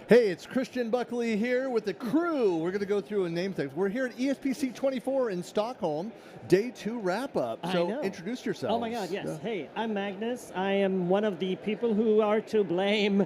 Hey, it's Christian Buckley here with the crew. We're going to go through and name things. We're here at ESPC24 in Stockholm, day 2 wrap-up. So introduce yourselves. Oh my God, yes. Yeah. Hey, I'm Magnus. I am one of the people who are to blame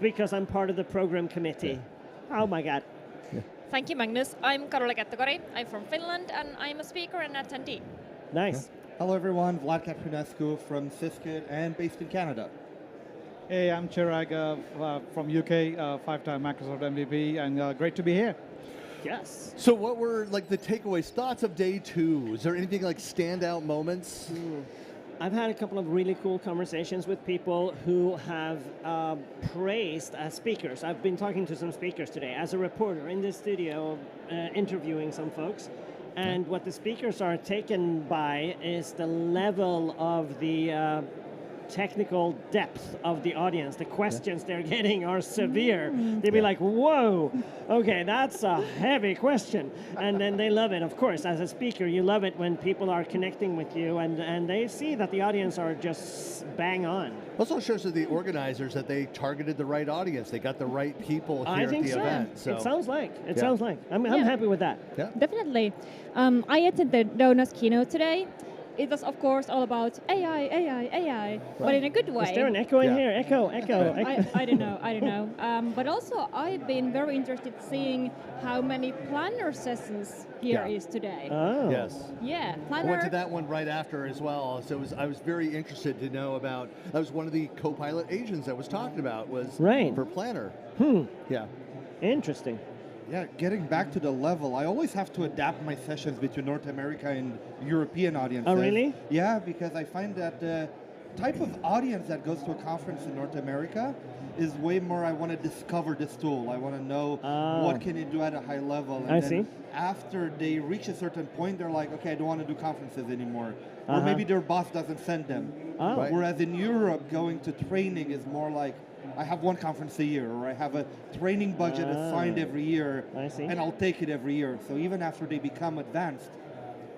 because I'm part of the program committee. Yeah. Oh my God. Yeah. Thank you, Magnus. I'm Kettukar. I'm from Finland, and I'm a speaker and attendee. Nice. Yeah. Hello, everyone. Vlad Catrinescu from Syskit and based in Canada. Hey, I'm Chirag from UK, 5-time Microsoft MVP, and great to be here. Yes. So what were like the takeaways, thoughts of day 2? Is there anything like standout moments? I've had a couple of really cool conversations with people who have praised as speakers. I've been talking to some speakers today as a reporter in the studio, interviewing some folks. And what the speakers are taken by is the level of the technical depth of the audience. The questions they're getting are severe. They'd be like, whoa, okay, that's a heavy question. And then they love it, of course. As a speaker, you love it when people are connecting with you and they see that the audience are just bang on. Also shows to the organizers that they targeted the right audience. They got the right people here at the event. So. It sounds like. It sounds like. I'm happy with that. Yeah. Definitely. I attended Dona's keynote today. It was, of course, all about AI, but in a good way. Is there an echo in here? Echo. I don't know. But also, I've been very interested seeing how many planner sessions here is today. Oh. Yes. Yeah, I planner. went to that one right after as well. So I was very interested to know about, that was one of the co-pilot agents I was talking about was for planner. Yeah. Interesting. Yeah, getting back to the level, I always have to adapt my sessions between North America and European audiences. Oh, really? Yeah, because I find that the type of audience that goes to a conference in North America is way more, I want to discover this tool. I want to know what can it do at a high level. And then after they reach a certain point, they're like, okay, I don't want to do conferences anymore. Or maybe their boss doesn't send them. Right. Whereas in Europe, going to training is more like, I have one conference a year, or I have a training budget assigned every year, and I'll take it every year. So even after they become advanced,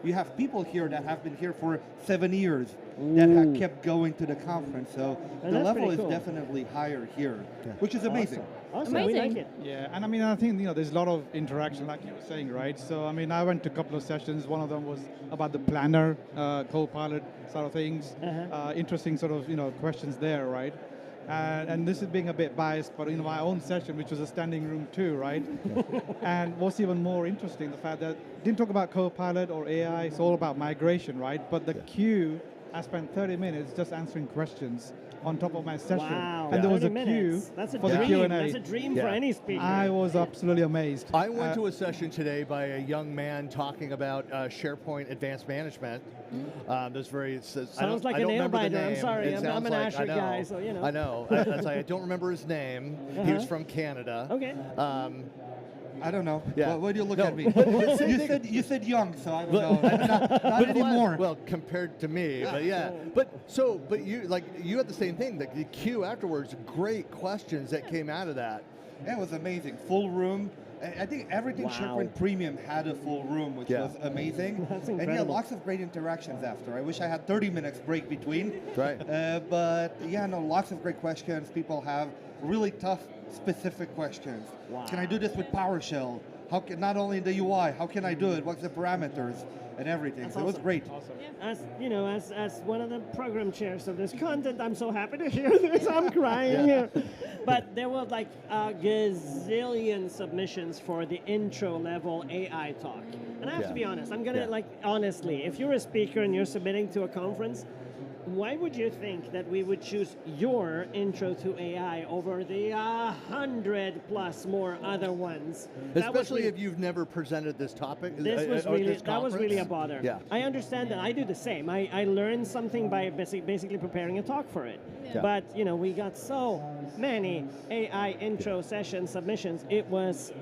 you have people here that have been here for 7 years that have kept going to the conference. So the level is definitely higher here, which is amazing. Awesome. We like it. Yeah, and I mean, I think there's a lot of interaction, like you were saying, right? So I mean, I went to a couple of sessions. One of them was about the planner, co-pilot sort of things. Interesting sort of questions there, right? And this is being a bit biased, but in my own session, which was a standing room too, right? And what's even more interesting, the fact that didn't talk about co-pilot or AI, it's all about migration, right? But the queue, I spent 30 minutes just answering questions on top of my session. Wow. And there was a 30 queue minutes. That's a for dream. the Q&A. That's a dream for any speaker. I was absolutely amazed. I went to a session today by a young man talking about SharePoint Advanced Management. That's very. Sounds like a nail biter. I'm sorry. I'm an Azure guy, so you know. I know. I don't remember his name. He was from Canada. Okay. I don't know. Yeah. Why do you look at me? You said young, so I don't know. Not anymore. Well, compared to me, but yeah. But you had the same thing. The queue afterwards, great questions that came out of that. Yeah, it was amazing. Full room. I think everything SharePoint Premium had a full room, which was amazing. That's incredible. And yeah, lots of great interactions after. I wish I had 30 minutes break between. Right. But yeah, no, lots of great questions. People have really tough, specific questions. Wow. Can I do this with PowerShell? How can, not only the UI, how can I do it? What's the parameters and everything? That's so it was great. Awesome. As one of the program chairs of this content, I'm so happy to hear this. I'm crying here. But there were like a gazillion submissions for the intro level AI talk. And I have to be honest, I'm gonna honestly, if you're a speaker and you're submitting to a conference, why would you think that we would choose your intro to AI over the 100+ more other ones? Especially if you've never presented this topic. That was really a bother. Yeah. I understand that. I do the same. I learned something by basically preparing a talk for it. Yeah. But we got so many AI intro session submissions. It was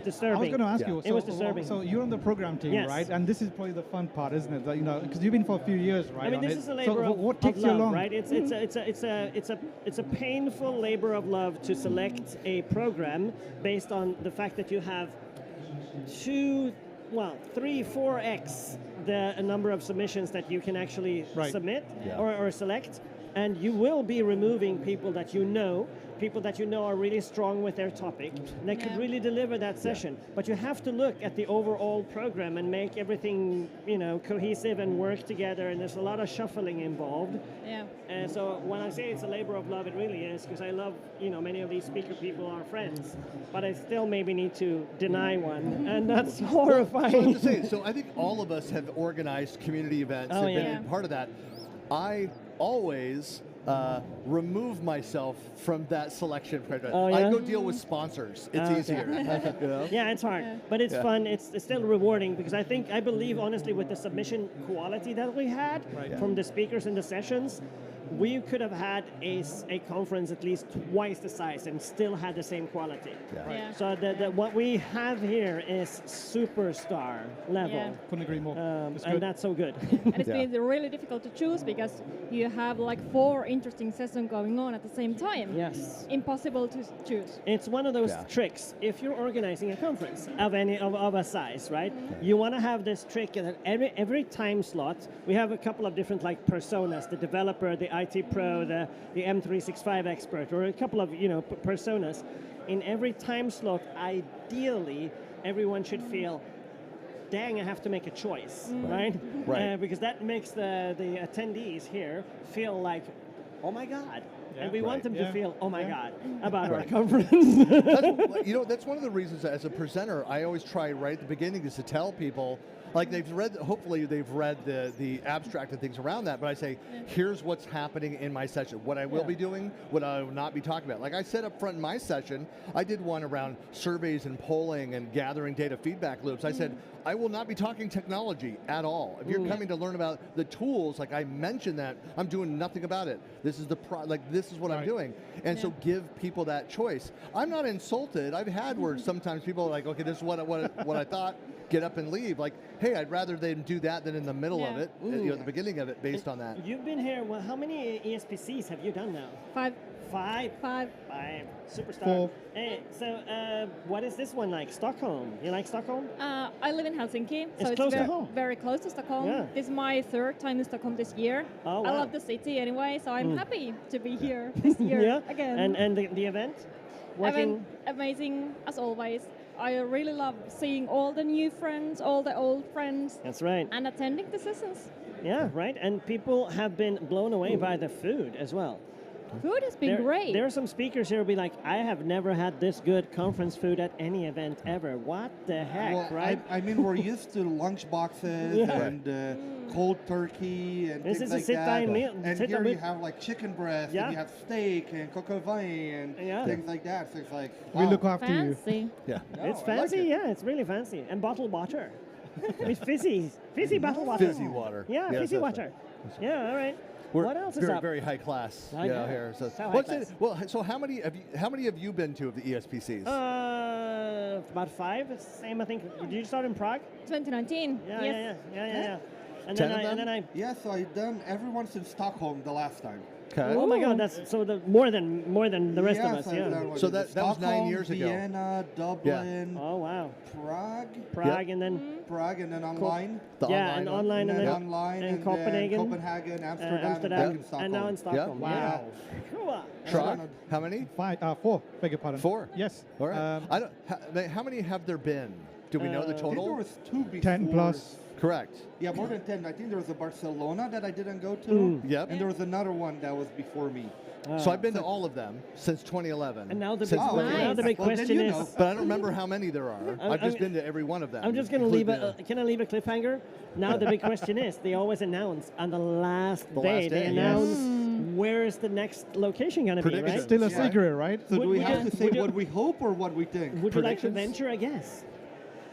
disturbing. I was going to ask you. It was disturbing. So you're on the program team, right? And this is probably the fun part, isn't it? That, because you've been for a few years, right? I mean, this is a labor of love, long? right? It's a painful labor of love to select a program based on the fact that you have 3, 4x the number of submissions that you can actually submit or select. and you will be removing people that you know are really strong with their topic, and they could really deliver that session. But you have to look at the overall program and make everything, cohesive and work together, and there's a lot of shuffling involved. Yeah. And so when I say it's a labor of love, it really is, because I love, many of these speaker people are friends, but I still maybe need to deny one, and that's horrifying. So I think all of us have organized community events and been part of that. I always remove myself from that selection criteria. I go deal with sponsors. It's easier. Yeah, it's hard, but it's fun. It's still rewarding, because I believe honestly with the submission quality that we had from the speakers in the sessions, we could have had a conference at least twice the size and still had the same quality. So what we have here is superstar level. Yeah. Couldn't agree more. And that's so good. And it's been really difficult to choose because you have like 4 interesting sessions going on at the same time. Yes. Impossible to choose. It's one of those tricks. If you're organizing a conference of a size, right? You want to have this trick that every time slot, we have a couple of different like personas, the developer, the IT pro, the M365 expert, or a couple of personas. In every time slot, ideally, everyone should feel, dang, I have to make a choice, right? Because that makes the attendees here feel like, oh my God. And we want them to feel, oh my God, about our conference. That's one of the reasons as a presenter, I always try right at the beginning is to tell people, like hopefully they've read the abstract and things around that, but I say, here's what's happening in my session, what I will be doing, what I will not be talking about. Like I said up front in my session, I did one around surveys and polling and gathering data feedback loops. I said, I will not be talking technology at all. If you're coming to learn about the tools, like I mentioned that, I'm doing nothing about it. This is this is what I'm doing. And so give people that choice. I'm not insulted. I've had where sometimes people are like, okay, this is what I thought, get up and leave. Like, hey, I'd rather them do that than in the middle of it, the beginning of it, based on that. You've been here, well, how many ESPCs have you done now? 5. 5. Superstar. 4. Hey, so what is this one like? Stockholm. You like Stockholm? I live in Helsinki, It's so close it's to home. very close to Stockholm. Yeah. This is my 3rd time in Stockholm this year. Oh, wow. I love the city anyway, so I'm happy to be here this year again. And the event? Working? Amazing as always. I really love seeing all the new friends, all the old friends. That's right. And attending the sessions. Yeah, right. And people have been blown away by the food as well. Food has been great. There are some speakers here who will be like, I have never had this good conference food at any event ever. What the heck, right? I mean, we're used to lunch boxes and cold turkey and this things is a like sit-down that. meal. And here you have like chicken breast, and you have steak and coq au vin and things like that. So it's like, We look after Fancy. you. Yeah. No, it's fancy, it's really fancy. And bottled water. With fizzy bottled water. Fizzy water. Yeah, Yes, fizzy that's water. Yeah, all right. We're what else is very, up? very high class here. So, So high class. So how many have you been to of the ESPCs? About 5. Same, I think. Did you start in Prague? 2019. Yeah. And 10 then I. yeah, so I've done everyone since Stockholm the last time. Okay. Oh my God, that's so more than the rest of us. Yeah. So that was 9 years ago. Vienna, Dublin, Oh wow. Prague, and then online. and online and then online and and Copenhagen, Copenhagen, Amsterdam, and back Amsterdam, in Stockholm. and now in Stockholm. Yeah. Yeah. Wow. Cool. Prague? How many? 4. Beg your pardon. 4. Yes. All right. I don't. How many have there been? Do we know the I think there total? was 2 before. 10 plus. Correct. Yeah, more than 10. I think there was a Barcelona that I didn't go to. Yep. And there was another one that was before me. So I've been to all of them since 2011. And now the Since big, then. now the big Well, then question you is. know. But I don't remember how many there are. I've just been to every one of them. I'm just going to leave including can I leave a cliffhanger? Now the big question is, they always announce on the last The day, last they day, announce where is the next location going to be, Prediction. right? Still a Yeah. secret, right? So do we would have you- to say would you- what we hope or what we think? Would you like to Predictions? venture a guess?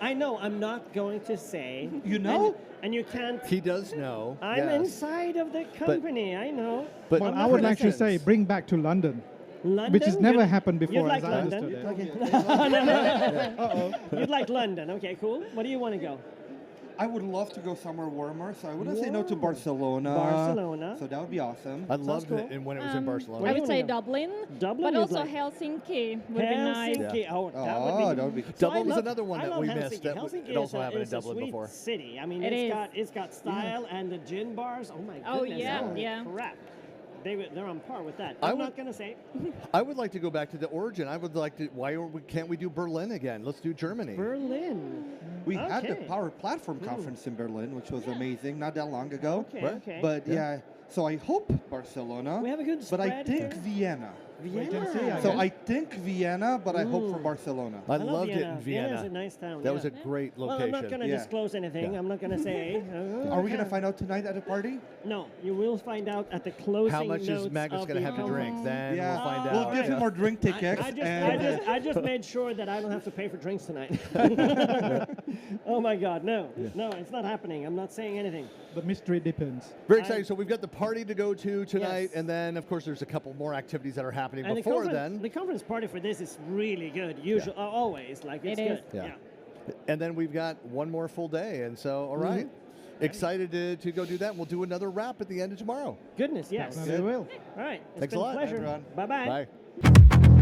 I know, I'm not going to say. You know? And you can't. He does know. I'm yes. inside of the company, I know. But Well, I'm I not would gonna actually predictions. say bring back to London, London? which has never You'd- happened before, You'd like as I London? understood it. Okay. You'd like London. Okay, cool. What do you want to go? I would love to go somewhere warmer, so I wouldn't say no to Barcelona. Barcelona. So that would be awesome. I loved cool. it when it was in Barcelona. Where I do would you say wanna go? Dublin, Dublin but you'd also like. Helsinki would be nice. Helsinki. Oh, That would be So Dublin I was love- another one I that love we Helsinki. missed. That Helsinki it also is a, happened in is a Dublin sweet before. city. I mean, It is. it's got style and the gin bars. Oh my Oh, goodness. yeah, holy yeah. crap. they're on par with that. I'm not going to say. I would like to go back to the origin. I would like to. Can't we do Berlin again? Let's do Germany. Berlin. We had the Power Platform Conference in Berlin, which was amazing not that long ago. Okay. But yeah, so I hope Barcelona. We have a good spread. But I think here. Vienna. So I think Vienna, but I hope for Barcelona. I loved it in Vienna. Vienna is a nice town. That was a great location. Well, I'm not going to disclose anything. I'm not going to say. Are we going to find out tonight at a party? No, you will find out at the closing. How much is Magnus going to have to drink? Then we'll find out. We'll give him our drink tickets. I just made sure that I don't have to pay for drinks tonight. Oh my God, no, it's not happening. I'm not saying anything. The mystery depends. Very exciting. So we've got the party to go to tonight, and then of course there's a couple more activities that are happening before then. The conference party for this is really good. Usually, always, like it's good. Yeah. And then we've got one more full day, and so all right. Excited to go do that. We'll do another wrap at the end of tomorrow. Goodness, yes. We will. All right. Thanks a lot. Pleasure. Everyone. Bye-bye. Bye.